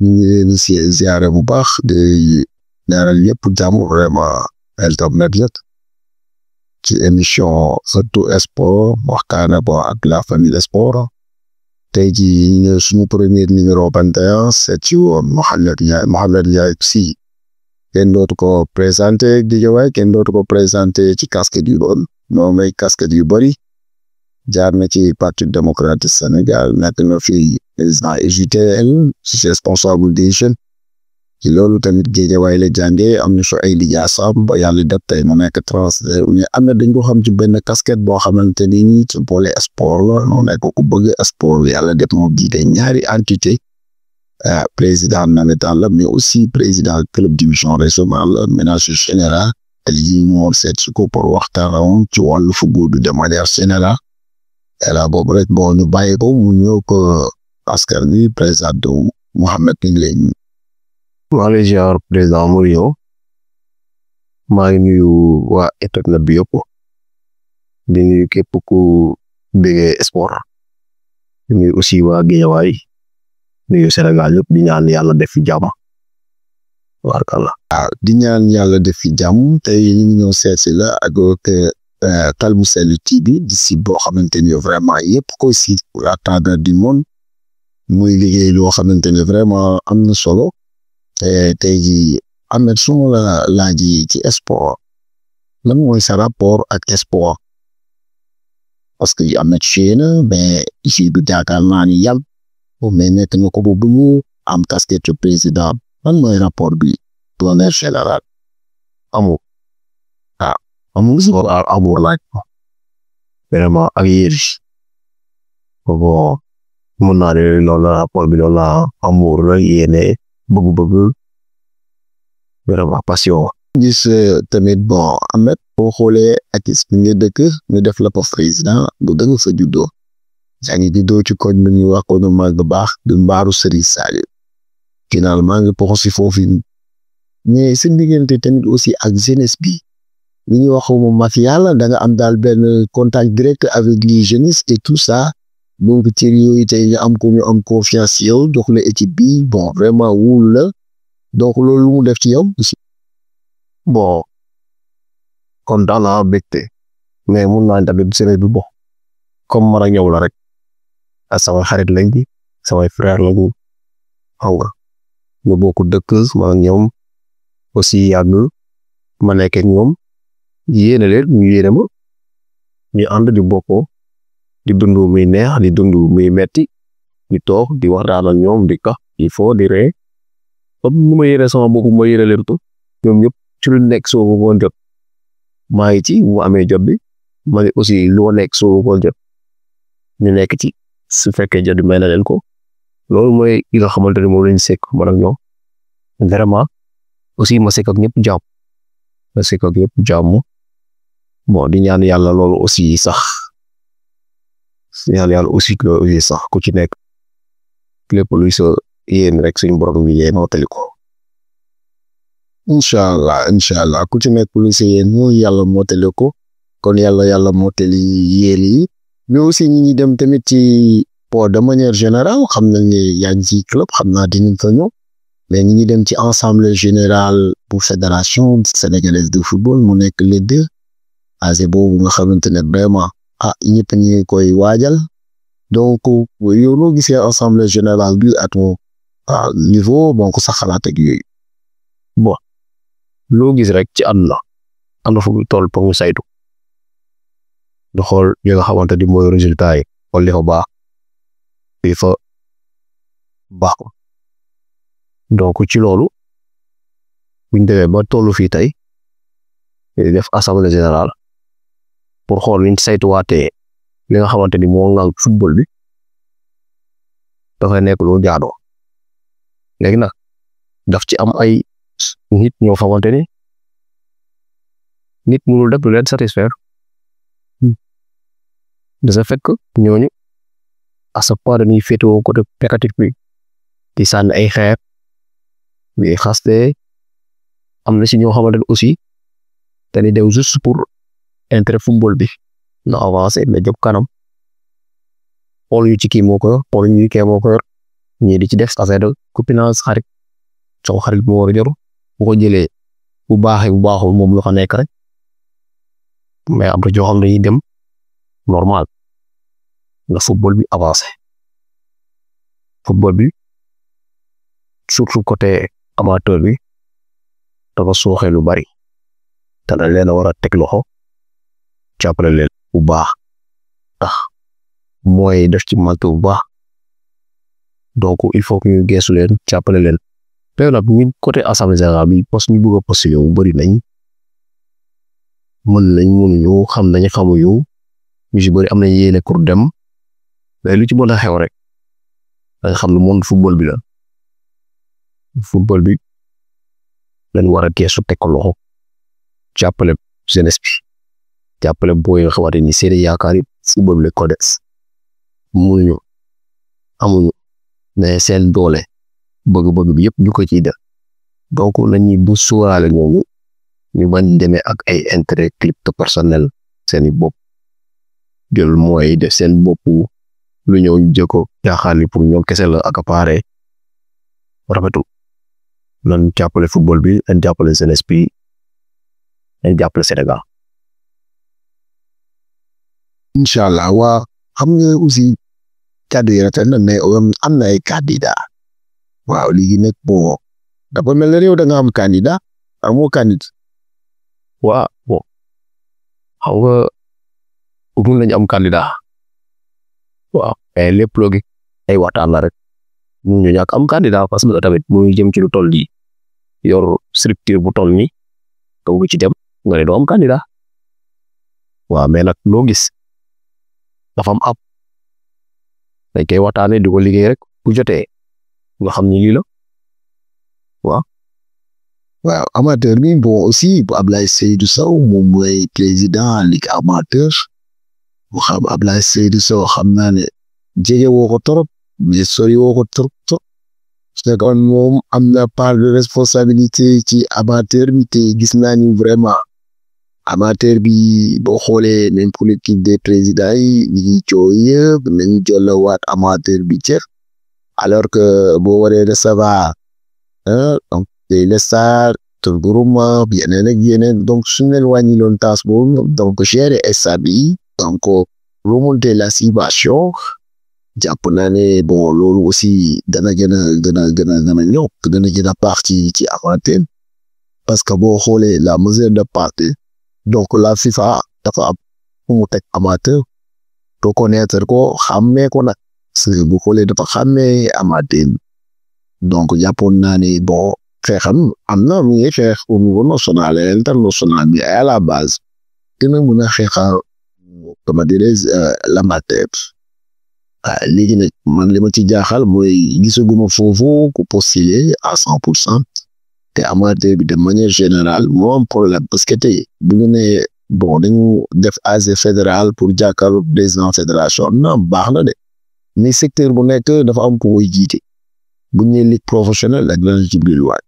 ñu ngi leen di ziare bu baax di ñaanal ñëpp jàmm vraiment internet ci émission Ëttu Sport waxtaane bo ak la famille sport tey jii suñu premier numéro 21 c'est ci woon Mohamed Ndiaye Sy kenn dootu ko présenté Guédiawaye kenn dootu ko présenté ci casquette yu doon moo may casquette yu bëri jaar na ci parti démocratique Sénégal nekk na fi président UJTL responsable des jeunes ci loolu tamit Guédiawaye la jàngee am na so ay lijaasam ba yàlla def tey mu nekk transfert mais am na dañ ko xam ci benn casquette boo xamante ni nii ci boole sport la noo nekk ku bëgg sport yàlla def moo jiite ñaari entité président navétane la mais aussi président club division régionale la ménage général te lii moo seet si ko pour waxtaan ci wàllu football de manière générale la boobu rek bon ñu bàyyi ko mu ñëw ko askan bi président Mohamed ñu ngi lay nuyu. maa ngi lay ziar président Morio maa ngi nuyu waa internet bi yëpp di nuyu képp ku bëggee sport di nuyu aussi waa Guédiawaye nuyu Sénégal yëpp di ñaan yàlla def fi jàmm warkalla. waaw di ñaan yàlla def fi jàmm tey ñu ngi ñëw seet si la ak Kalbou Sell TV di site boo xamante ni vraiment yëpp ko site pour la travers du monde muy liggéey loo xamante ni vraiment am na solo. tey jii Ahmed suma la laaji ci sport lan mooy sa rapport ak sport parce que Ahmed Chine mais ici bi jaakaar naa ni yàlla mais nekk na ko bu bëgg am casquette président lan mooy rapport bi de manière générale amul amul amul laaj vraiment ak yéen bon mun naa ne loolu la rapport bi loolu la amul la yéene bëgg-bëgg vraiment passion. gis tamit bon Ahmed boo xoolee ak bi nga dëkk ñu def la ko président bu dëgg fa juddoo yaa ngi juddoo ci koñ bi ñu wax ko nu mag baax du mbaaru Serigne Saliou finalement nga poxo si foofu mais seen diggante tamit aussi ak jeunesse bi li ñuy wax moom mafia la da nga am daal benn contact direct avec les jeunesses et tout ça donc ci yooyu tey ñu am ko ñu am confiance yow jox la équipe bi bon vraiment wóolu la donc loolu lu mu def ci yow aussi. bon kontaan naa bégte mais mun naa tamit séeréer bi bon comme man ak yow la rek ak samay xarit lañ samay frère lañu xam nga ñu bokk dëkk man ak ñoom aussi yàgg ma nekk ak ñoom yéene leen ñu yéene ma ñu ànd di bokkoo di dund muy neex di dund muy metti di toog di waxtaan ak ñoom di ka il faut di ree comme nu ma yéene sama bopp ma yéene leen to ñoom ñëpp ci lu nekk soo ko jot maa ngi ci mu amee jot bi ma ne aussi lu ma nekk soo ko jot ñu nekk ci su fekkee jot bi may na leen ko loolu mooy li nga xamante ne moom lañ sekk man ak ñoom vraiment aussi ma sekk ak ñëpp jàmm bon di ñaan yàlla loolu aussi sax ñaan yàlla aussi sax ku ci nekk lépp luy sa yéen rek suñu borom bi yéen mottali ko. incha allah ku ci nekk luy sa yéen mooy yàlla mottali ko kon yàlla mottali yéen yi mais aussi ñi ngi dem tamit ci pour de manière générale xam nañ ne yaa ngi ci club xam naa dinañ fa ñëw mais ñi ngi dem ci ensemble général pour fédération sénégalaise de football mu nekk les deux ASC boobu nga xamante ne vraiment ñëpp ñi ngi koy waajal donc yow loo gisee assemblée générale bi à ton niveau donc sa xalaat ak yooyu. bon loo gis rek ci àdduna am na fu mu toll pour mu saytu du xool li nga xamante ni mooy résultat yi xool li fa baax li fa baax donc ci loolu buñ demee ba tollu fii tey def assemblée générale pour xool liñ saytuwaatee li nga xamante ni moo ngal football bi dafay nekk lu jaadoo léegi nag daf ci am ay nit ñoo xamante ni nit mënul def lu leen satisfaire de ce fait que ñooñu à ce point dañuy féetewoo côté négatif bi di sànni ay xeer di xaste am na si ñoo xamante ne aussi dañuy dew juste pour intérêt football bi na avancé na jóg kanam xool yu ci kii moo ko yor xool yu kii moo ko yor ñii di ci def affaire de copinage xarit sama xarit bu war a yor bu ko jëlee bu baaxee bu baaxul moom la fa nekk rek mais am na joo xam ne dañuy dem normal la football bi avancé football bi surtout côté amateur bi dafa sooxe lu bari te dañ leen a war a teg loxo jàppale leen bu baax ndax mooy def ci mantu bu baax donc il faut que ñu geesu leen jàppale leen te nag ñun côté assemblée générale bi parce que ñu bëgg a poste yow bari nañ mënuñu xam nañ xamuñu ñu si bëri am nañ yéene pour dem mais lu ci mën a xew rek da nga xam ne monde football bi la football bi lañ war a geesu teg ko loxo jàppale jeunesse bi jàppale booy nga xamante ni seen yaakaar yi football bi la ko des mënuñu amuñu mais seen doole bëgg-bëgg bi yëpp ñu ko ciy def donc nañu bu sóoraale ñooñu ñu bañ demee ak ay intérêt crypto personnel seeni bopp jël mooy def seen bopp lu ñëw ñu jëkko jaaxaali pour ñoom kese la accaparer rafetul lan jàppale football bi lan jàppale jeunesse bi lan jàppale Sénégal. incha allah waa xam nga aussi kàddu yi rafet na mais am na ay candidat waaw léegi nag bon dafa mel ne yow da nga am candidat amoo candidat. waaw bon xam nga mun nañu am candidat waaw mais lépp loo gi ay waxtaan la rek mun ñu ñàkk am candidat parce que tamit muy jëm ci lu toll nii yor structure bu toll nii nga bëgg ci dem nga ne doo am candidat waaw mais nag loo gis dafa am ab dañ koy waxtaanee di ko liggéey rek bu jotee nga xam ni lii la waaw. waaw amateur bi bon aussi bu Ablaye Seydou Sow moom mooy président ligue amateur bu xam Ablaye Seydou Sow xam naa ne jege woo ko trop mais sori woo ko trop c'est que moom am na part de responsabilité ci amateur bi te gis naa ni vraiment amateur bi boo xoolee même politique des présidents yi ñi ngi coow yëpp nañu jollewaat amateur bi cër alors que boo waree recevoir donc les stars te groupement yeneen ak yeneen donc suñu leen wàññiloon taas boobu donc gérer stade bi donc remonter la situation jàpp naa ne bon loolu aussi dana gën a ñëw dana gën a baax ci amateur parce que boo xoolee la mesure de partie donc la FIFA dafa am fu mu teg amateur reconnaître ko xàmmee ko nag parce que bu xoolee dafa xàmmee amateur donc jàppoon naa ne bon xeexam am na mu ngi xeex au niveau national et international bi à la base gën a mën a xeexal comment dirais-je l'amateur léegi nag man li ma ci jaaxal mooy gisaguma foofu ku postuler à 100% te amateur bi de manière générale moo am problème parce que tey bu ñu nee bon dañu def AG fédéral pour jàkkaarloo président fédération non baax na de mais secteur bu nekk dafa am ku koy jiite bu ñu nee ligue professionnelle ak lan ci biir waay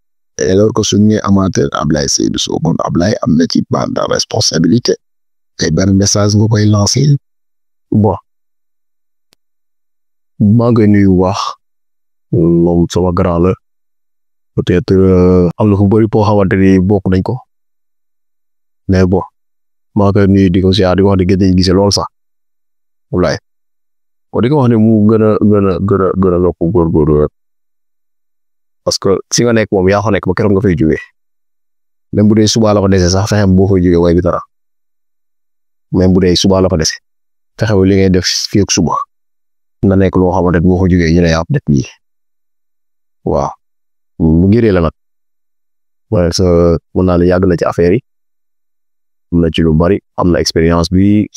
alors que suñu nee amateur Ablaye Seydou Sow kon Ablaye am na ci part de responsabilité te benn message nga koy lancer. bon maa ngi nuyu wax moom sama grand la peut-être am na fu bëri boo xamante ni bokk nañ ko mais bon maa ngi nuyu di ko siyaar di wax di gën a gisee lool sax walaay kon di ko wax ne mu gën a yokk góorgóorlu rek parce que si nga nekk moom yaa ko nekk ba keroog nga fay jógee même bu dee suba la ko dese sax fexe boo fay jógee way bi dara même bu dee suba la ko dese fexe li ngay def fii ak suba na nekk loo xamante ne boo ko jógee ñu ne yaa def nii waaw mu ngiree la nag waaye sa mën naa la yàgg na ci affaire yi am na ci lu bari am na expérience bi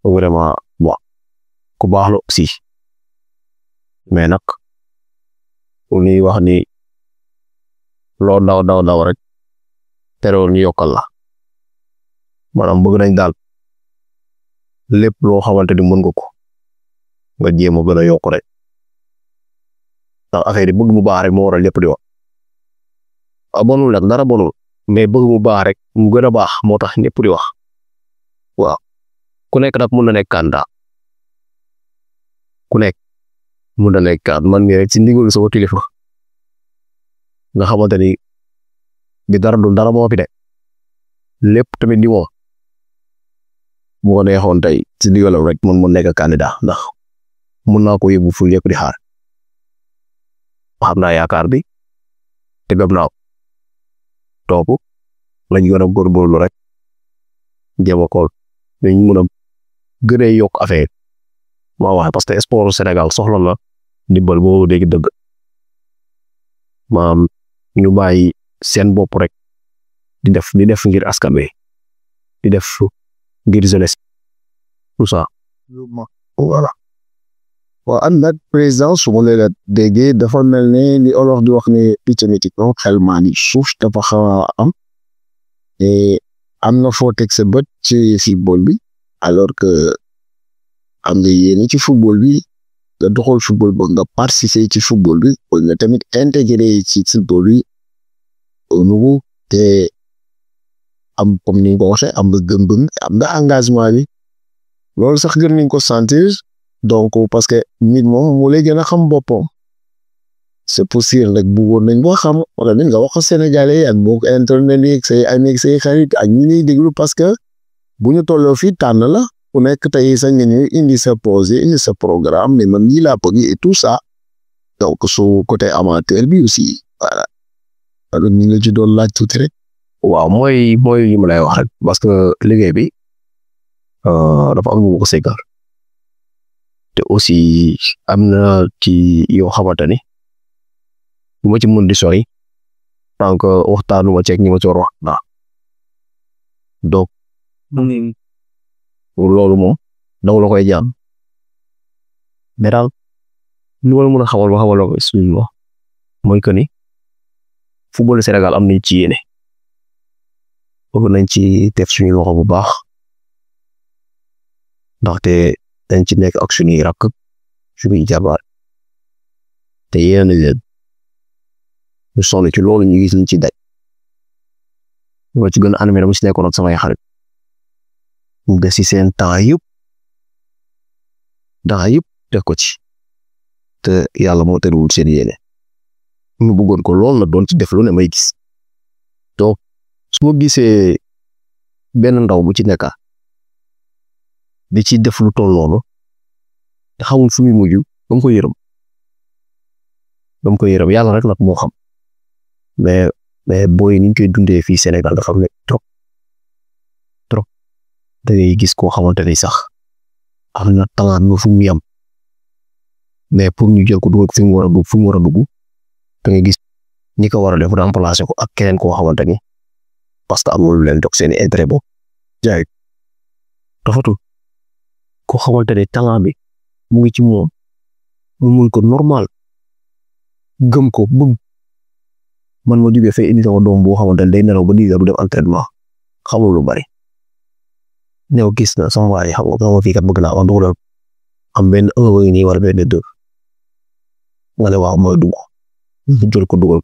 vraiment bon ku baax la aussi mais nag li wax ni loo daw rek terewul ñu yokkal la maanaam bëgg nañ daal lépp loo xamante ni mën nga ko nga jéem a gën a yokk rek ndax affaire yi bëgg mu baax rek moo waral lépp di wax bonul nag dara bonul mais bëgg mu baax rek mu gën a baax moo tax ñëpp di wax waaw ku nekk nag mun na nekk candidat ku nekk mun na nekk candidat man mii rek ci ndigalu sama kilifa nga xamante ni bi dara du dara moo fi de lépp tamit di woo bu ko neexoon tey ci digalam rek mun mu nekk candidat ndax mun naa ko yóbbu fu yëpp di xaar xam naa yaakaar bi te gëm naa topp lañ gën a góorgóorlu rek jéem a xool dañ mun a gën a yokk affaire maa wax parce que sport Sénégal soxla na ndimbal boobu dégg dëgg maam ñu bàyyi seen bopp rek di def ngir askan wi di def ngir jeunesse tout ça. voilà waaw am nag président su ma leen déggee dafa mel ne li olof di wax ne picc nit ko xel maa ni suuf dafa xaw a am te am na foo teg sa bët ci football bi alors que am nga yéene ci football bi nga doxal football ba nga participer ci football bi wala nga tamit intégré ci football bi au nouveau te am comme ni nga ko waxee am nga gëm-gëm am nga engagement bi loolu sax gën nañ ko sentir donc parce que nit moom moo lay gën a xam boppam c'est possible rek bëggoon nañ boo xam wala nañ nga wax ko Sénégalais ak mbokk internet yi ak say ami ak say xarit ak ñi lay déglu parce que bu ñu tolloo fii tànn la ku nekk tey sax nga ñëw indi sa projet indi sa programme mais man lii laa bëgg et tout ça donc su côté amateur bi aussi voilà alors ñu ngi la ci doon laaj tuuti rek. waaw mooy li ma lay wax rek parce que liggéey bi dafa am ñu ko segal te aussi am na ci yoo xamante ni bu ma ci mën di sori tant que waxtaanu ma ceeg ñi ma ci war a wax donc loolu moom dama la koy jaam mais daal li ma la mën a xamal ba xamal la ko suñu wax mooy que ni football Sénégal am nañ ci yéene bëgg nañ ci def suñu loxo bu baax ndaxte dañ ci nekk ak suñuy rakk suñuy jabar te yéen a leen ñu sonn ci loolu ñu gis liñ ci daj ñoo ci gën a animé dama ci nekkoon ak samay xarit mu des ci seen temps yëpp def ko ci te yàlla moo terewul seen yéene ñu bëggoon ko lool la doon ci def lu ne may gis donc su ma gisee benn ndaw bu ci nekka di ci def lu toll noonu te xamul fu muy mujj dama ko yërëm yàlla rek nag moo xam mais booy ni ñu koy dundee fii Sénégal dafa nekk trop da ngay gis koo xamante ni sax am na talent fu mu yam mais pour ñu jël ko dugal fi mu war a dugg da ngay gis ñi ko war a def remplacer ko ak keneen koo xamante ni parce que amul lu leen jox seen intérêt boobu jaay dafatul koo xamante ne talent bi mu ngi ci moom mu mun ko normal gëm ko bëgg man ma jógee fay indi sama doom boo xamante ne day nelaw ba di du dem entraînement xamul lu bari ñëw gis na sama waay xam nga sama fii kat bëgg naa wax dugal am benn un nii wala benn deux nga ne waaw mooy dugg jël ko dugal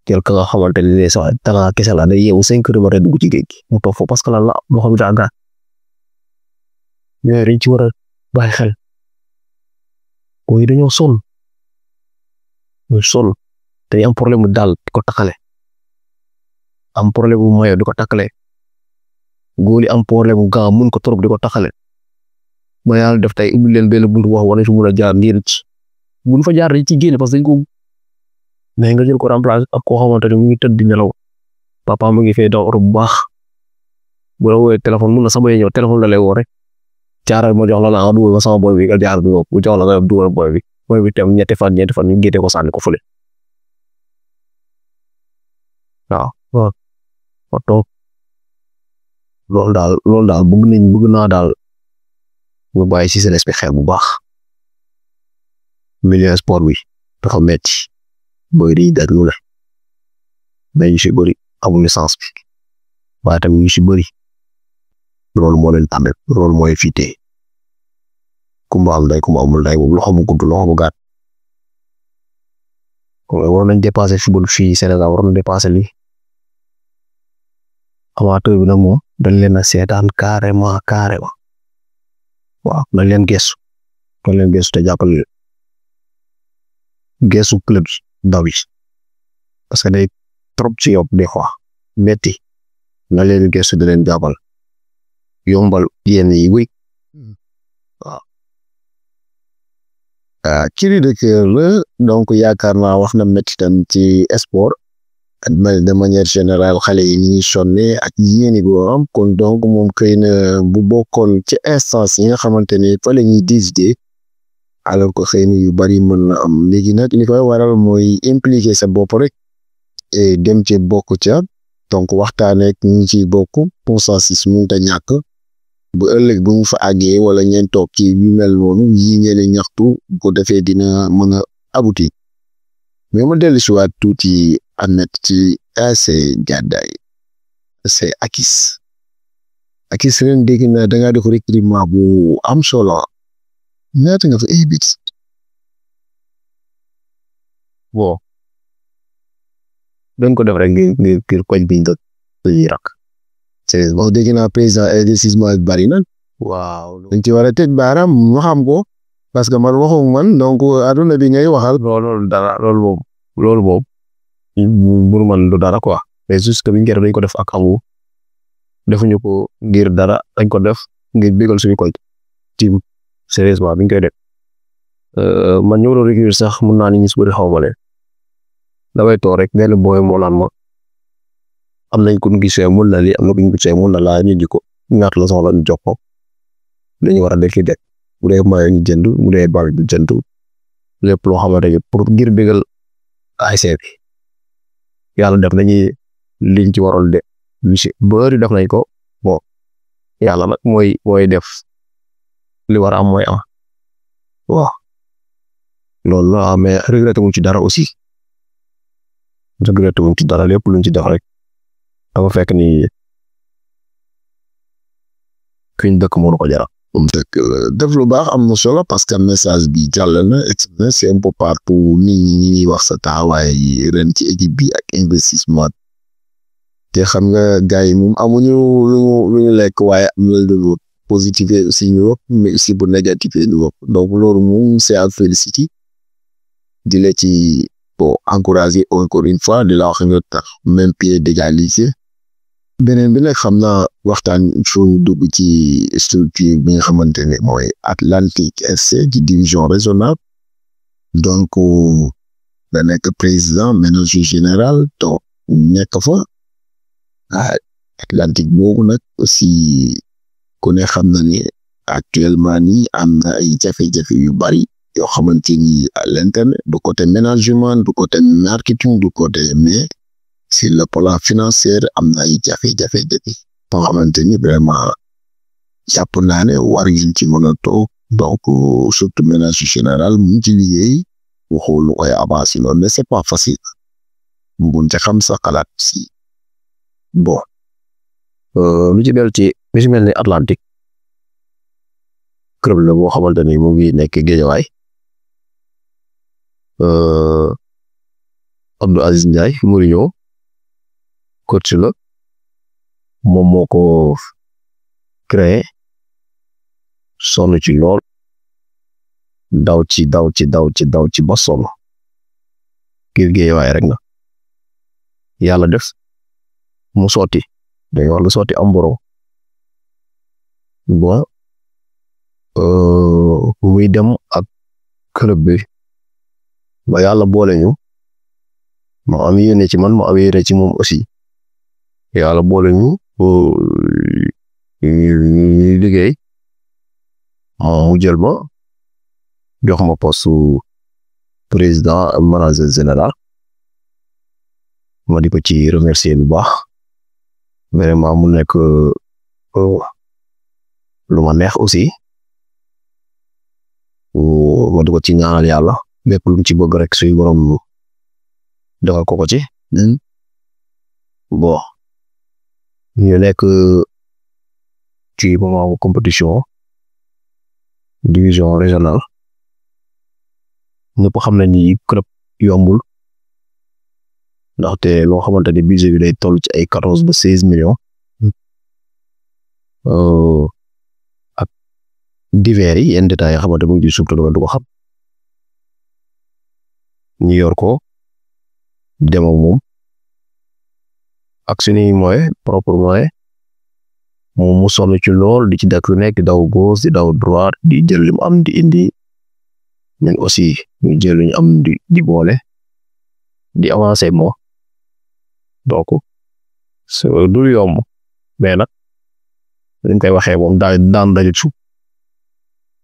jël ka nga xamante ne sax talent kese la day yeewu 5 heures ba tey dugg ci géej gi mu toog foofu parce que lan la loo xam ne ñooy dañ ci war a bàyyi xel booy dañoo sonn te am problème mu daal di ko takkale am problème mu mayo di ko takkale góor yi am problème mu gaa mun ko trop di ko takkale ba yàlla def tey ubbi leen benn buntu wax wala su mun a jaar ngir buñ fa jaar dañ ci génne parce que dañ ko mais nga jël ko remplacer ak koo xamante ne mu ngi tëdd di nelaw papa mu ngi fay daw oto bu baax bu la woowee téléphone mun na sama ñëw téléphone la lay woo rek caaral ma jox la nga dugal ma sama boy bi nga jaar bi bu jox la nga dugal boy bi tam ñetti fan ñu génne ko sànni ko fële waaw toog loolu daal bëgg naa daal nga bàyyi ci seen respect xel bu baax milieu sport bi dafa metti booy di daj lu ne mais ñu si bëri amuñu sens bi waaye tamit ñu si bëri loolu moo leen tàmbali loolu mooy fiite kumba am day kumba amul day boobu loxo bu gudd loxo bu gàtt waroon nañ dépasser football fii Sénégal waroon nañ dépasser lii amateur bi nag moom dañ leen a seetaan carrément waaw dañ leen gëstu te jàppale gëstu club ndaw yi parce que day trop ci yow des fois metti na leen gëstu di leen jàppal yombal yenn yi wéy waaw. cri de cœur la donc yaakaar naa wax na metti tam ci sport de manière générale xale yi ñuy sonne ak yéeni boo am kon donc moom xëy na bu bokkoon ci instance yi nga xamante ne fa la ñuy décider alors que xëy na yu bari mën na am léegi nag li koy waral mooy impliquer sa bopp rek et dem ci bokk ca donc waxtaanee ak ñi ciy bokk consensus mënut a ñàkk bu ëllëg bu mu fa àggee wala ñeen toog ci yu mel noonu yii ñële ñaxtu bu ko defee dina mën a abouti mais ma dellu si waat tuuti Ahmed ci ASC Gàddaay c'est Akis ren dégg na da ngaa def recrutement bu am solo ñaata nga fa ay bit bon dañ ko def rek ngir koñ biñ doon dañuy rak c'est bon dégg naa président investissement bari na waaw dañ ci war a tëj baaraam ma xam ko parce que man waxu man donc aduna bi ngay waxal loolu dara loolu moom bur man du dara quoi mais juste que biñ koy def dañ ko def ak amu defuñu ko ngir dara dañ ko def ngir bégal suñu koñ team sérieusement biñ koy def man ñëw doon recruter sax mun naa ni ñu si bëri xaw ma leen damay toog rek benn booy moo naan ma am nañ ko gisee mun na lii am na ko gisee mun na laa ñu di ko ñaata la soxla ñu jox ko dañu war a dekk de bu dee mayo ñu jënd bu dee bal ñu jënd lépp loo xamante ne pour ngir bégal ASC bi yàlla def nañuy liñ ci waroon de monsieur bëri def nañ ko bon yàlla nag mooy def li war a am mooy am waaw loolu la mais regretté wuñ ci dara aussi regretté wuñ ci dara lépp luñ ci def rek dafa fekk ni kuñ dëkk mënu ko jaral. dëkk def lu baax am na solo parce que message bi jàll na c'est un peu partout nit ñi wax sa taxawaay ren ci équipe bi ak investissement te xam nga gars yi moom amuñu lu ñu lekk waaye am na lu positif aussi ñu wax mais aussi bu négatif ñu wax donc loolu moom c'est à féliciter di la ci bon encourager encore une fois di la wax nga tax même pied d'égalité beneen bi nag xam naa waxtaan suñu dugg ci structure bi nga xamante ne mooy Atlantique FC di division régionale donc da nekk président manager général donc nekk fa Atlantique boobu nag aussi ku ne xam na ni actuellement nii am na ay jafe-jafe yu bari yoo xamante ni à l'interne du côté management du côté marketing du côté mais sur le plan financier am na ay jafe-jafe depuis ba xamante ni vraiment jàpp naa ne war ngeen ci mën a toog donc surtout ménage général mu ci liggéey waxul lu koy avancer loolu mais c'est pas facile mun ca xam sa xalaat si bon lu ci mel ni Atlantique club la boo xamante ni mu ngi nekk Guédiawaye Abdou Aziz Ndiaye Mourinho coach la moom moo ko créé sonn ci lool daw ci ba sonn ngir Guédiawaye rek na yàlla def mu sotti day wax lu sotti am borom bon muy dem ak club bi ba yàlla boole ñu ma am yéene ci man ma am yéene ci moom aussi yàlla boole ñu liggéey mu jël ma jox ma poste président manager général ma di ko ci remercier bu baax vraiment mu nekk lu ma neex aussi ma di ko ci ñaanal yàlla lépp lu mu ci bëgg rek suy borom defal ko ci bon ñu nekk ci moment compétition division régionale ñëpp xam nañ ni club yombul ndaxte loo xamante ni budget bi day toll ci ay 14 ba 16 millions ak divers yi yenn détails yoo xamante mu ngi ci suuf te du ko xam ñu yor ko dem ak moom ak suñuy moyen propre moyen moom mu sonn ci lool di ci dëkk lu nekk di daw gauche di daw droite di jël li mu am di indi ñun aussi ñu jël lu ñu am di boole di avancer moo donc du yomb mais nag dañ koy waxee moom daan dajut suuf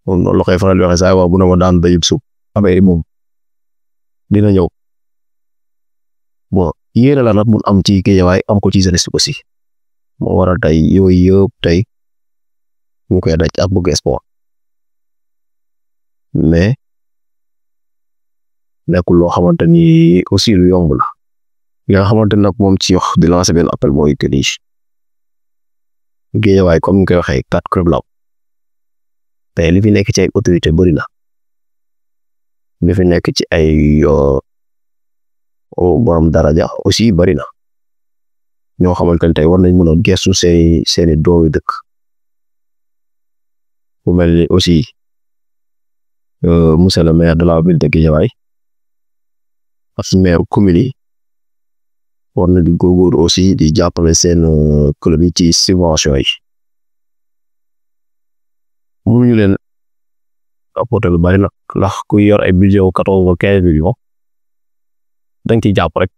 moom loolu la koy faral di waxee saa waaw bu ne ma daan dajut suuf affaire yi moom dina ñëw bon yéene la nag mun am ci Guédiawaye am ko ci jeunesse aussi moo waral tey yooyu yëpp tey ñu koy daj ak bëgg sport mais nekkul loo xamante ni aussi lu yomb la nga xamante nag moom ci wax di lancer benn appel mooy que ni Guédiawaye comme ni koy waxee 4 club la te li fi nekk ci ay autorité bëri na li fi nekk ci ay borom daraja aussi bëri na ñoo xamante ne tey war nañ mën a gestu seeni doomi dëkk bu mel ni aussi monsieur le maire de la ville de Guédiawaye ak maire commune yi war na di góorgóorlu aussi di jàppale seen club yi ci subvention yi mënuñu leen apporter lu bari nag ndax ku yor ay budget wu 14 ou 15 millions danga ciy jàpp rek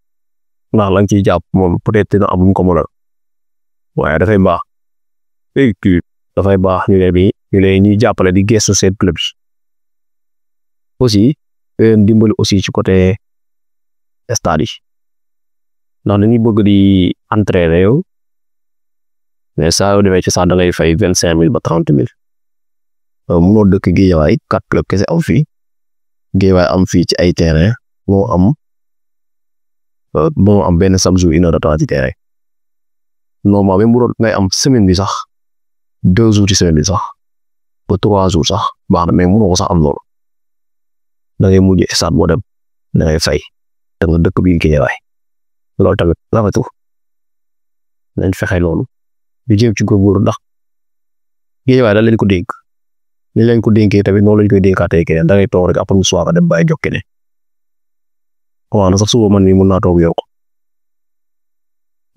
ndax la nga ciy jàpp moom peut-être dina am lu mu ko mënal waaye dafay baax dafay baax ñu leen ñuy jàppale di gestu seen club yi aussi dimbali aussi ci côté stade yi ndax dañuy bëgg di entraîner yow mais saa yoo demee ci sax da ngay fay 25 000 ba 30 000 munoo dëkk Guédiawaye 4 club kese am fii Guédiawaye am fii ci ay terrain moo am benn chaque jour 1 heure de temps ci terrain normalement même bu doon ngay am semaine bi sax 2 jours ci semaine bi sax ba 3 jours sax baax na mais munoo ko sax am loolu da ngay mujj stade boo dem da ngay fay da nga dëkk bi Guédiawaye loolu tamit rafetul nañ fexe loolu di jéem ci góorgóorlu ndax Guédiawaye da leen ko dénk ni leen ko dénkee tamit noonu lañ koy dénkaatee keneen da ngay toog rek après mu soog a dem bàyyi jox keneen waaw na sax suba man mii mun naa toog yor ko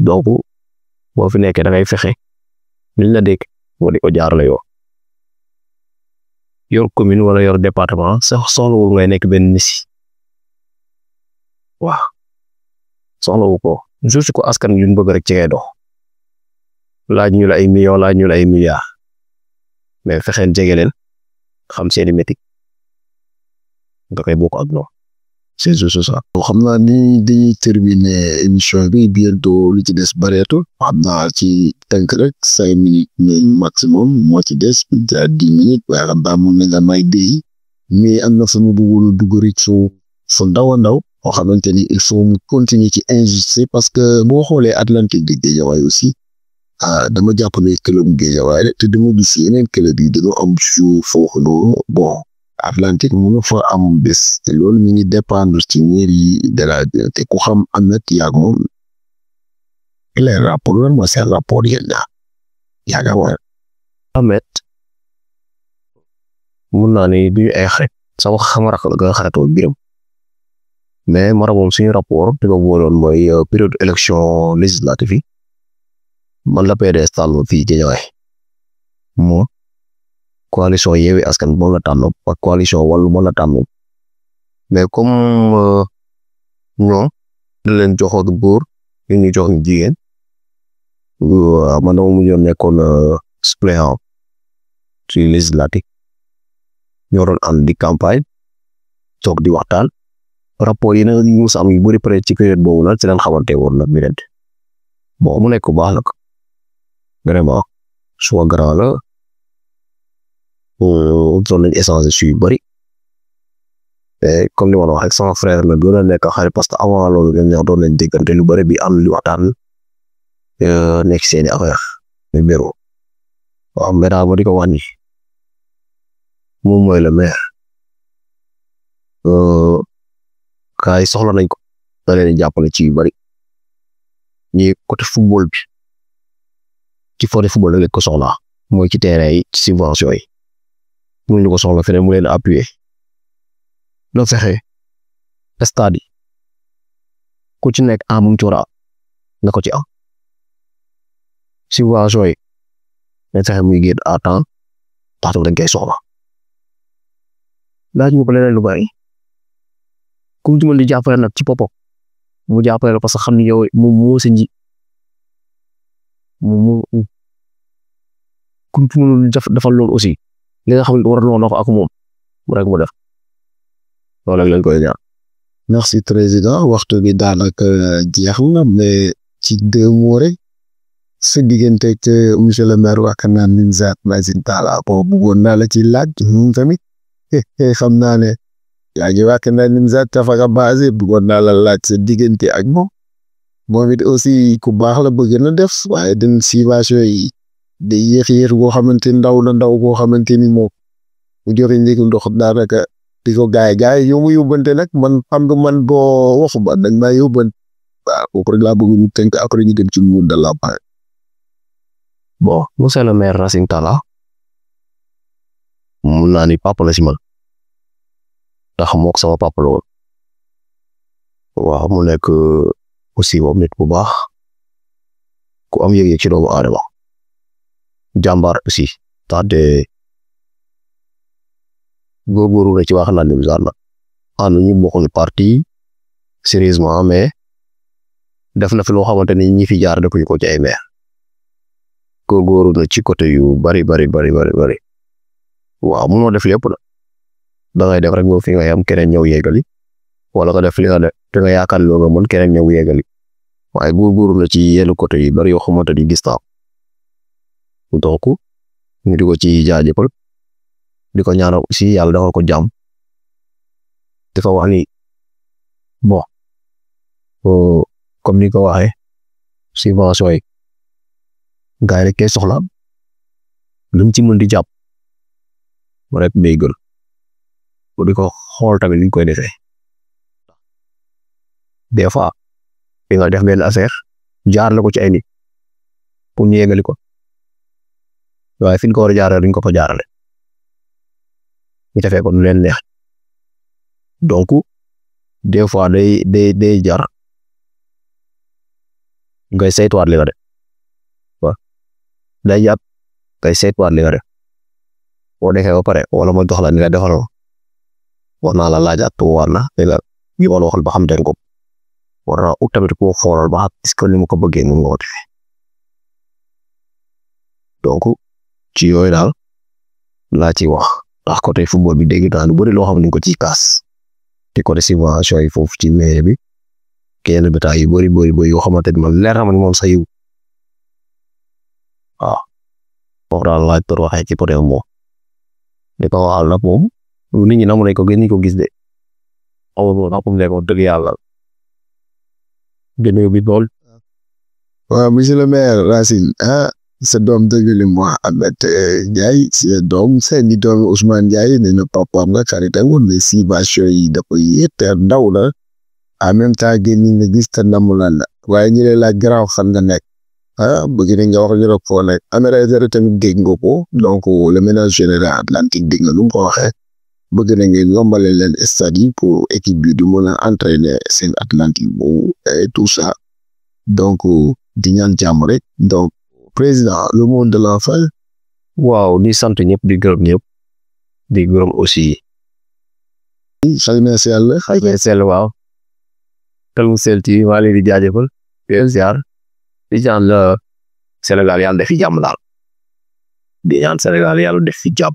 donc boo fi nekkee da ngay fexe liñ la dénk nga di ko jaarale yor commune wala yor département sax soxlawul ngay nekk benn nisi waaw soxlawu ko juste ko askan wi ñu bëgg rek ci ngay dox laaj ñu la ay millions laaj ñu la ay milliards mais fexeel jege leen xam seeni métier nga koy bokk ak ñoom c'est juste ça. xam naa ni dañuy terminer émission bi bientôt li ci des bareetul xam naa ci tënk rek 5 minutes maximum moo ci des 10 minutes waaye xam naa mun nañ la may dee mais am na fu mu bëggoon dugg rek fu ndaw a ndaw boo xamante ni il faut mu continuer ci injustice parce que boo xoolee Atlantique de Guédiawaye aussi dama jàpp ne club Guédiawaye te dama gis yeneen club yi dañoo am jour foofu noonu bon Atlantique mënu fa am bés te loolu mi ngi dépendre ci mairie de la te ku xam am na yàgg moom les rapports lan mooy seen rapport yéen ñaar yàgg a war Ahmed mun naa ne duñu ay xarit sama xamarak la nga xaritoo Biram mais mara moom suñu rapport te ko booloon mooy période élection législative yi man la PDS tànn fii Guédiawaye moo coalition Yewwi Askan moom la tànn ak coalition Wallu moom la tànn mais comme ñoom da leen joxoon góor ñu jox ñu jigéen man dama mujjoon nekkoon suppléant ci législative ñoo doon ànd di campagne toog di waxtaan rapport yi nag ñu am yu bëri près ci période boobu nag ci leen xamante woon nag mi leen bon mu nekk bu baax nag vraiment suma grand la doon nañ échanger su yu bëri mais comme ni ma la wax rek sama frère la gën a nekk xarit parce que avant loolu ñoom ñaar doon nañ déggante lu bëri bi am lu waxtaan nekk seeni affaire mais béro waaw mais daal ma di ko wax ni moom mooy le maire kaay soxla nañ ko da leen di jàppale ci yu bëri ñi côté football bi ci fone football la ko soxla mooy ci terrain yi ci subvention yi mënuñu ko soxla feneen mu leen appuyer loo fexe stade yi ku ci nekk am mu ci war a na ko ci am subvention yi dañ fexe muy génn à temps tax dañ koy soxla laaj ñu ko leneen lu bari comme ci mën di jàppale nag ci boppam mu jàppale la parce que xam ni yow moom moo sa nji moom comme ci mënul defal loolu aussi li nga xam ne war na ko ak moom rek mu def loolu lañ koy ñaan. merci président waxtu bi daanaka jeex na mais ci 2 mots rek sa diggante ak monsieur le maire Wakhinane Nimzatt Racine Talla boobu bëggoon naa la ci laaj tamit xam naa ne yaa ngi Wakhinane Nimzatt dafa nga basé bëggoon naa la laaj sa diggante ak moom it aussi ku baax la bëgg na def waaye den subvention yi day yéex boo xamante ndaw boo xamante ni moom mu joxe njëgu ndox daanaka di ko gaay yow mu yóbbante nag man xam nga man boo waxu ba dañ maa yóbbante waaw kooku rek laa bëgg ñu tënk après ñu dem ci mot de la fin. Bon monsieur le maire Racine Talla mun naa ni papa la si man ndax mook sama papa la woon waaw mu nekk aussi moom nit bu baax ku am yëg-yëg ci doomu aadama jàmbaar aussi tax de góorgóorlu na ci Wakhinane Nimzatt la ànd ñu bokkuñu parti sérieusement mais def na fi loo xamante ni ñi fi jaar defuñu ko ci ay maire góorgóorlu na ci côté yu bari waaw mënoo def lépp na da ngay def rek boo fi nga yam keneen ñëw yeggali wala nga def li nga def te nga yaakaar loo nga mën keneen ñëw yeggali waaye góorgóorlu na ci yenn côté yu bari yoo xamante ni gis naa donc ñu di ko ci jaajëfal di ko ñaanal aussi yàlla defal ko jàmm dafa wax ni bon comme ni ko waxee subvention yi gars yi rek kay soxla lu mu ci mën di jàpp rek day gën di ko xool tamit ni ñu koy defee des fois di nga def benn affaire jaar la ko ci ay nit pour ñu yeggali ko waaye fi ñu ko war a jaarale duñ ko fa jaarale ñu defee ko nu leen neex donc des fois day jar ngay saytuwaat li nga def waaw day jàpp ngay saytuwaat li nga def boo defee ba pare wala ma jox la ni la defaloo war naa la laajaat war na li la ñu wala waxal ba xam den ko war naa ut tamit koo xoolal ba xam est-ce que ni mu ko bëggee mu nga ko defee donc ci yooyu daal laa ci wax ndax côté football bi dégg naa lu bëri loo xam ne ko ci kaas te côté subvention yi foofu ci mairie bi kenn bétail yu bëri yoo xamante ni man leer na ma ni moom sa yiw waaw foofu daal laaj pour waxee ci côté moom di ko waxal nag moom nit ñi namu nañ ko gën ñu ko gis de amul moom ndax mu nekk dëgg yàlla gën bi bool. waaw monsieur le maire Racine sa doom dëgg li mu wax Ahmed Ndiaye sa doom seeni doomi Ousmane Ndiaye nee na papaam nga xaritam woon mais subvention yi dafa yéete ndaw la en même temps génn nga gis te namu la waaye ñu ne la garaaw xam nga nekk bëgg nañ nga wax ñu rek foo nekk Amérique tamit dégg nga ko donc le ménage général Atlantique dégg nga lu mu ko waxee bëgg na ngeen yombale leen stade yi pour équipe bi du mën a entraîner seen Atlantique boobu et tout ça donc di ñaan jàmm rek donc président le mot de la fin. waaw di sant ñëpp di gërëm ñëpp di gërëm aussi. xëy na sell waaw. Kalmu Sel TV maa leen di jaajëfal di ziar di ñaan la Sénégal yàlla def fi jàmm daal di ñaan Sénégal yàlla def fi jàmm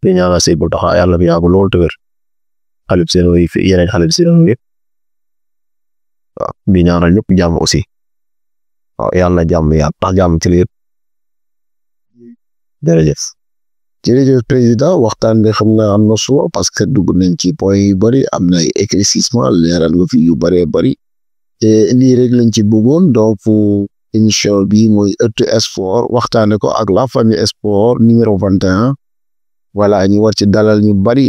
di ñaan la Sëñ Muntaxa yàlla fi yàgg lool te wér xalif seen yi yeneen xalif seen yëpp waaw di ñaanal ñëpp jàmm aussi waaw yàlla jàmm yàlla tax jàmm ci lépp jërëjëf président waxtaan bi xam naa am na solo parce que dugg nañ ci point yu bëri am na ay éclaircissement leeral nga fi yu bëree bëri te lii rek lañ ci bëggoon donc émission bi mooy ëttu sport waxtaane ko ak la famille sport numéro 21 voilà ñu war ci dalal ñu bëri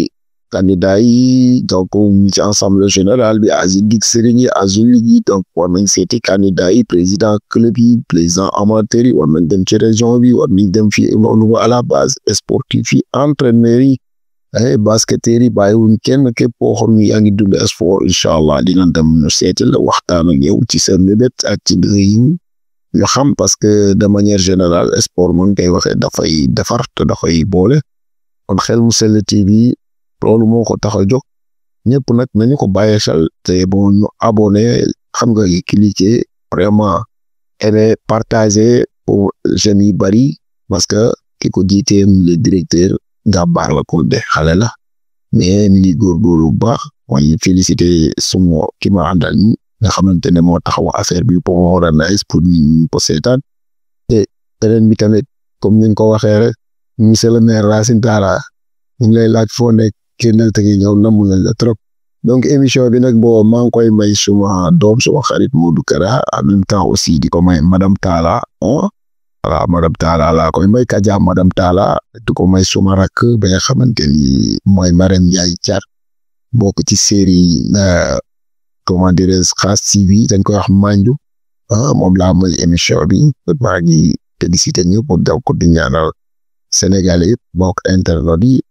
candidat yi donc ci assemblée générale bi azidik sëriñ yi azulig yi donc war nañ seeti candidat yi président club yi président amateur yi war nañ dem ci région bi war nañ dem fii au niveau à la base sportif yi entraîneur yi basketteurs yi bàyyiwuñ kenn képp koo xam ni yaa ngi dund sport incha allah dina dem ñu seeti la waxtaan ak yow ci seen mbébét ak ci ñu xam parce que de manière générale sport moom koy waxee dafay defar te dafay boole kon Xel mu Sell TV loolu moo ko tax a jóg ñëpp nag nañu ko bàyyi xel te bon ñu abonné xam nga cliquer vraiment aimer partager pour jeunes yi bari parce que ki ko jiite le directeur jàmbaar la ko de xale la mais mi ngi góorgóorlu bu baax mooy féliciter suma ki ma àndal ñi nga xamante ne moo taxaw affaire bi pour war a nice pour ñu ko seetaan te beneen bi tamit comme niñ ko waxee rek monsieur le maire Racine Talla ñu ngi lay laaj foo nekk kenn te ngi ñëw namm nañ la trop donc émission bi nag boo maa ngi koy may suma doom suma xarit Modou Kara en même temps aussi di ko may madame Talla voilà madame Talla laa koy may Kaja madame Talla di ko may suma rakk ba nga xamante ni mooy Marème Ndiaye Thiat bokk ci série comment dirais-je Xaas TV dañ koy wax Manju moom laa may émission bi maa ngi félicité ñëpp mu daw ko di ñaanal Sénégalais yëpp bokk internet yi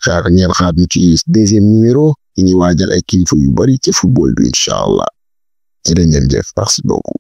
xaar ñu ci deuxième numéro yi ñuy waajal ay kilifa yu bari ci football bi incha allah jërë ngeen jëf merci beaucoup.